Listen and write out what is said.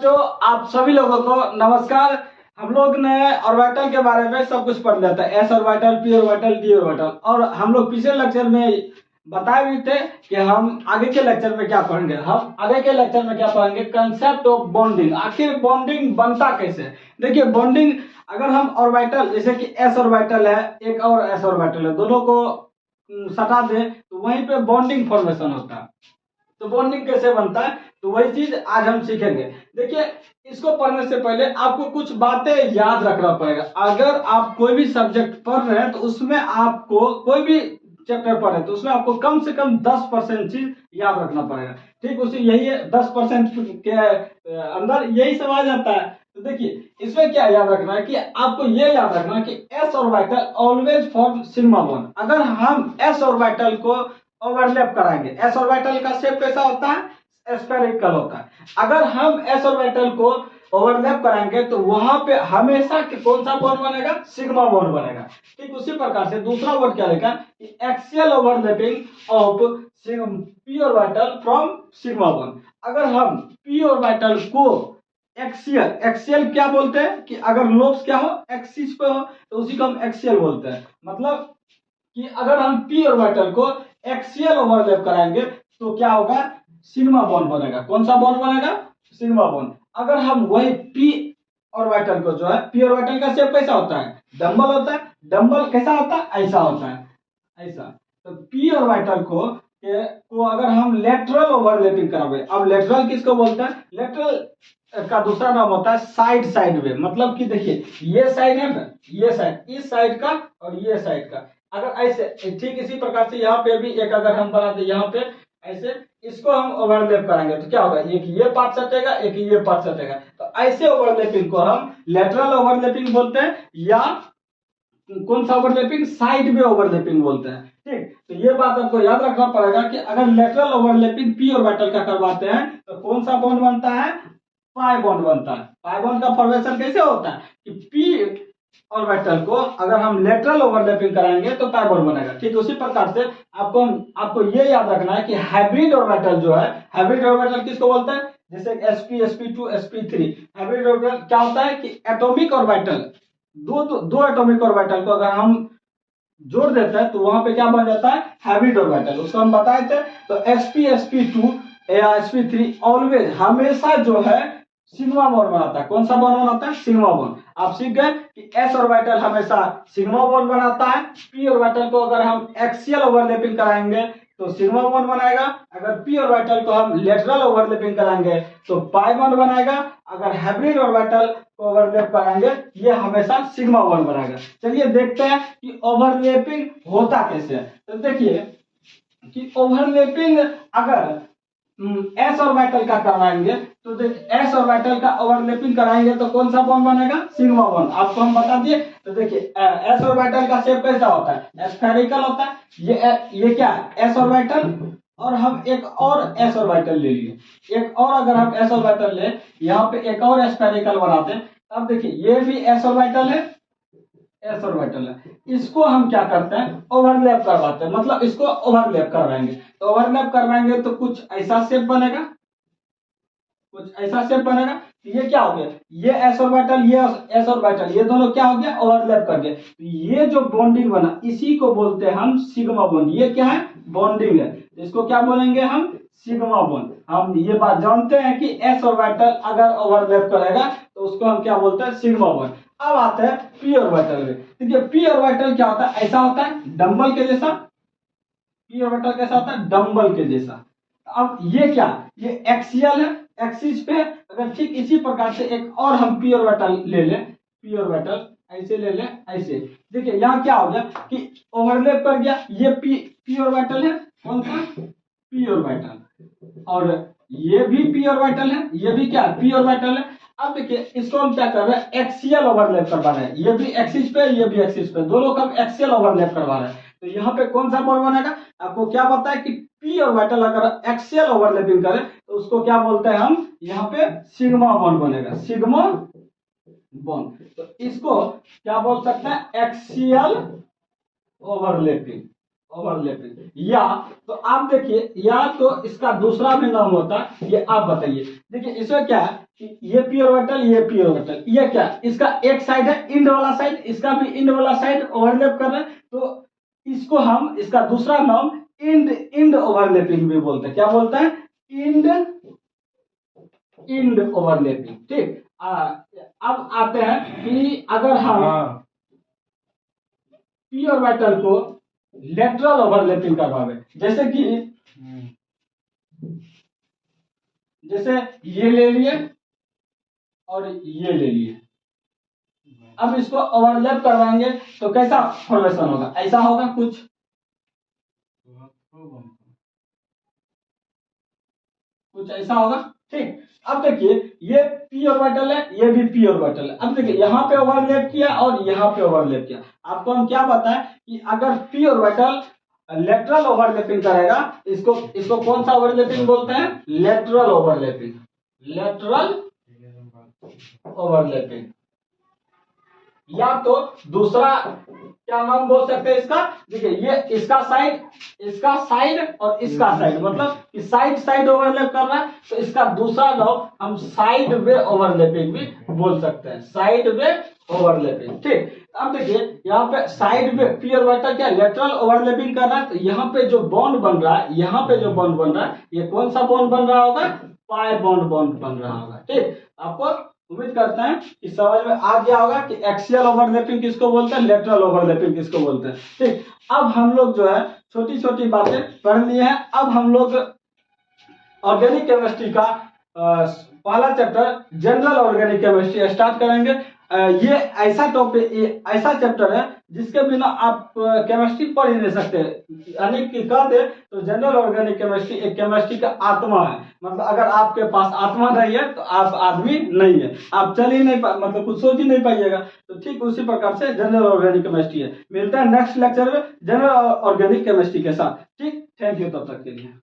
जो आप सभी लोगों को नमस्कार। हम लोग ने ऑर्बिटल के बारे में सब कुछ पढ़ लिया था, S orbital, P orbital, D orbital, और हम लोग पिछले लेक्चर में बताए भी थे कि हम आगे के लेक्चर में क्या पढ़ेंगे। हम आगे के लेक्चर में क्या पढ़ेंगे, कंसेप्ट ऑफ बॉन्डिंग। आखिर बॉन्डिंग बनता कैसे। देखिए बॉन्डिंग, अगर हम ऑर्बिटल जैसे कि एस ऑर्बिटल है, एक और एस ऑर्बिटल है, दोनों को सटा दें तो वहीं पे बॉन्डिंग फॉर्मेशन होता है। तो बॉन्डिंग कैसे बनता है, तो वही चीज आज हम सीखेंगे। देखिए इसको पढ़ने से पहले आपको कुछ बातें याद रखना पड़ेगा। अगर आप कोई भी सब्जेक्ट पढ़ रहे हैं तो उसमें आपको कोई भी चैप्टर पढ़े तो उसमें आपको कम से कम 10% चीज याद रखना पड़ेगा। ठीक उसी यही है, 10% के अंदर यही सब आ जाता है। तो देखिए इसमें क्या याद रखना है कि आपको ये याद रखना है कि S orbital always form sigma bond. अगर हम एस ऑर्बिटल को ओवरलैप कराएंगे, एस ऑर्बिटल का शेप कैसा होता है, स्फेरिकल होता है। अगर हम एस ऑर्बिटल को ओवरलैप कराएंगे तो वहां पे हमेशा कौन सा बॉन्ड बनेगा, सिग्मा बॉन्ड बनेगा। ठीक उसी प्रकार से दूसरा वर्ड क्या लिखा, axial overlapping of P orbital from sigma bond. अगर हम पी ऑर्बिटल को एक्सियल, एक्सियल क्या बोलते हैं कि अगर लोब्स क्या हो, एक्सिस पे हो तो उसी को हम एक्सियल बोलते हैं। मतलब कि अगर हम पी ऑर्बिटल को एक्सियल ओवरलैप कराएंगे तो क्या होगा, सिग्मा बॉन्ड बनेगा। कौन सा बॉन्ड बनेगा, सिग्मा बॉन्ड। अगर हम वही पी ऑर्बिटल को जो है, पी ऑर्बिटल का शेप कैसा होता है, डंबल होता है। डंबल कैसा होता है, ऐसा होता है, ऐसा। तो पी ऑर्बिटल को अगर हम लेटरल ओवरलैपिंग करावे, अब लेटरल किसको बोलते हैं, लेटरल का दूसरा नाम होता है साइड साइड वे। मतलब कि देखिए ये साइड है ना, ये साइड, इस साइड का और ये साइड का, अगर ऐसे ठीक इसी प्रकार से यहाँ पे भी एक अगर हम बनाते यहाँ पे ऐसे, इसको हम ओवरलैप कराएंगे तो क्या होगा, एक ये पार्ट सटेगा, एक ये पार्ट सटेगा। तो ऐसे ओवरलैपिंग को हम लेटरल ओवरलैपिंग बोलते हैं, या कौन सा ओवरलैपिंग, साइड में ओवरलैपिंग बोलते हैं। ठीक, तो ये बात आपको याद रखना पड़ेगा कि अगर लेटरल ओवरलैपिंग पी ऑर्बिटल का करवाते हैं तो कौन सा बॉन्ड बनता है, पाई बॉन्ड बनता है। पाई बॉन्ड का फॉर्मेशन कैसे होता है कि पी ऑर्बिटल को अगर हम लेटरल ओवरलैपिंग कराएंगे तो पाई बॉन्ड बनेगा। ठीक उसी प्रकार से आपको ये याद रखना है कि हाइब्रिड ऑर्बिटल जो है, हाइब्रिड ऑर्बिटल किसको बोलते हैं, जैसे sp sp2 sp3। Hybrid orbital क्या होता है कि एटॉमिक ऑर्बिटल, दो एटॉमिक ऑर्बिटल को अगर हम जोड़ देते हैं तो वहां पे क्या बन जाता है, हाइब्रिड ऑर्बिटल। उसको हम बताए थे। तो sp sp2 या sp3 ऑलवेज हमेशा जो है सिग्मा बॉन्ड बनाता है। कौन सा बॉन्ड बनाता है, सिग्मा बॉन्ड। आप सीख गए कि एस ऑर्बिटल हमेशा सिग्मा बॉन्ड बनाता है। पी ऑर्बिटल को अगर हम एक्सियल ओवरलैपिंग कराएंगे तो सिग्मा बॉन्ड बनाएगा। अगर पी ऑर्बिटल को हम लेटरल ओवरलैपिंग कराएंगे तो पाई बॉन्ड बनाएगा। अगर हाइब्रिड ऑर्बिटल को ओवरलैप कराएंगे ये हमेशा सिग्मा बॉन्ड बनाएगा। चलिए देखते हैं कि ओवरलैपिंग होता कैसे है। तो देखिए कि ओवरलैपिंग अगर एस ऑर्बिटल का करवाएंगे तो एस ऑर्बिटल का ओवरलैपिंग कराएंगे तो कौन सा बॉन्ड बनेगा, सिग्मा बॉन्ड। आपको हम बता दिए। तो देखिए एस ऑर्बिटल का शेप कैसा होता है, स्फेरिकल होता है। ये क्या है, एस ऑर्बिटल, और हम एक और एस ऑर्बिटल ले लिए। एक और अगर हम एस ऑर्बिटल ले, यहाँ पे एक और स्फेरिकल बनाते हैं। अब देखिए ये भी एस ऑर्बिटल है, एस ऑर्बिटल है। इसको हम क्या करते हैं, ओवरलैप करवाते हैं। मतलब इसको ओवरलैप करवाएंगे तो ओवरलैप करवाएंगे तो कुछ ऐसा शेप बनेगा, कुछ ऐसा शेप बनेगा। ये क्या हो गया, ये एस ऑर्बिटल, ये एस ऑर्बिटल, ये दोनों क्या हो गया, ओवरलैप कर गया। तो ये जो बॉन्डिंग बना इसी को बोलते हैं हम सिग्मा बॉन्ड। ये क्या है, बॉन्डिंग है। इसको क्या बोलेंगे हम, सिग्मा बॉन्ड। हम ये बात जानते हैं कि एस ऑर्बिटल अगर ओवरलैप करेगा तो उसको हम क्या बोलते हैं, सिग्मा बॉन्ड। अब आते हैं पी ऑर्बिटल में। देखिए पी ऑर्बिटल क्या होता है, ऐसा होता है डंबल के जैसा। पी ऑर्बिटल कैसा होता है, डंबल के जैसा। अब ये क्या, ये एक्सियल है, एक्सिस पे। अगर ठीक इसी प्रकार से एक और हम पी ऑर्बिटल ले लें, पी ऑर्बिटल ऐसे ले लें, ऐसे। देखिए यहाँ क्या हो गया कि ओवरलैप कर गया। ये पी ऑर्बिटल है, कौन सा, पी ऑर्बिटल, और ये भी पी ऑर्बिटल है, ये भी क्या, पी ऑर्बिटल है। अब देखिए इसको हम क्या कर रहे हैं, एक्सियल ओवरलैप करवा रहे हैं। ये भी एक्सिस पे, ये भी एक्सिस पे, दोनों का हम एक्सियल ओवरलैप करवा रहे हैं। तो यहाँ पे कौन सा बॉन्ड बनेगा, आपको क्या पता है कि पी ऑर्बिटल अगर एक्सियल ओवरलैपिंग करे तो उसको क्या बोलते हैं हम, यहाँ पे सिग्मा बॉन्ड बनेगा, सिग्मा बॉन्ड। तो इसको क्या बोल सकते हैं, एक्सियल ओवरलैपिंग, ओवरलैपिंग। या तो आप देखिए, या तो इसका दूसरा भी नाम होता है, ये आप बताइए। देखिए इसमें क्या है, कि ये पी ऑर्बिटल, ये पी ऑर्बिटल, ये क्या, इसका एक साइड है इंड वाला साइड, इसका भी इंड वाला साइड ओवरलैप कर रहा है, तो इसको हम, इसका दूसरा नाम इंड इंड ओवरलैपिंग भी बोलते हैं। क्या बोलते हैं? End end overlapping. ठीक। अब आते हैं कि अगर हम पी ऑर्बिटल को लेटरल ओवरलैपिंग करवावे, जैसे कि जैसे ये ले लिए और ये ले लिए, अब इसको ओवरलैप करवाएंगे तो कैसा फॉर्मेशन होगा? ऐसा होगा कुछ ऐसा होगा। ठीक। अब देखिए ये पी ऑर्बिटल है, ये भी पी ऑर्बिटल है। अब देखिए यहाँ पे ओवरलैप किया और यहाँ पे ओवरलैप किया। आपको हम क्या बताएं कि अगर पी ऑर्बिटल लेटरल ओवरलैपिंग करेगा, इसको इसको कौन सा ओवरलैपिंग बोलते हैं? Lateral overlapping. लेटरल ओवरलैपिंग, या तो दूसरा क्या नाम बोल सकते हैं इसका? देखिए ये इसका साइड और इसका साइड, मतलब कि साइड साइड ओवरलैप कर रहा है, तो इसका दूसरा नाम हम साइड वे ओवरलैपिंग भी बोल सकते हैं। Side way overlapping. ठीक। अब देखिए यहाँ पे साइड वे पी ऑर्बिटल क्या लेटरल ओवरलैपिंग कर रहा है, तो यहाँ पे जो बॉन्ड बन रहा है, यहाँ पे जो बॉन्ड बन रहा है, ये कौन सा बॉन्ड बन रहा होगा? पाई बॉन्ड बन रहा होगा। ठीक। आपको उम्मीद करते हैं कि समझ में आ गया होगा कि एक्सियल ओवरलैपिंग किसको बोलते हैं, लेटरल ओवरलैपिंग किसको बोलते हैं। ठीक। अब हम लोग जो है छोटी छोटी बातें पढ़ लिए हैं। अब हम लोग ऑर्गेनिक केमिस्ट्री का पहला chapter general organic chemistry start करेंगे। ये ऐसा टॉपिक, ये ऐसा चैप्टर है जिसके बिना आप केमिस्ट्री पढ़ ही नहीं सकते। यानी कि कह दे तो जनरल ऑर्गेनिक केमिस्ट्री एक केमिस्ट्री का आत्मा है। मतलब अगर आपके पास आत्मा नहीं है तो आप आदमी नहीं है, आप चल ही नहीं मतलब कुछ सोच ही नहीं पाइएगा। तो ठीक उसी प्रकार से जनरल ऑर्गेनिक केमिस्ट्री है। मिलता है नेक्स्ट लेक्चर में जनरल ऑर्गेनिक केमिस्ट्री के साथ। ठीक। थैंक यू तब तक के लिए।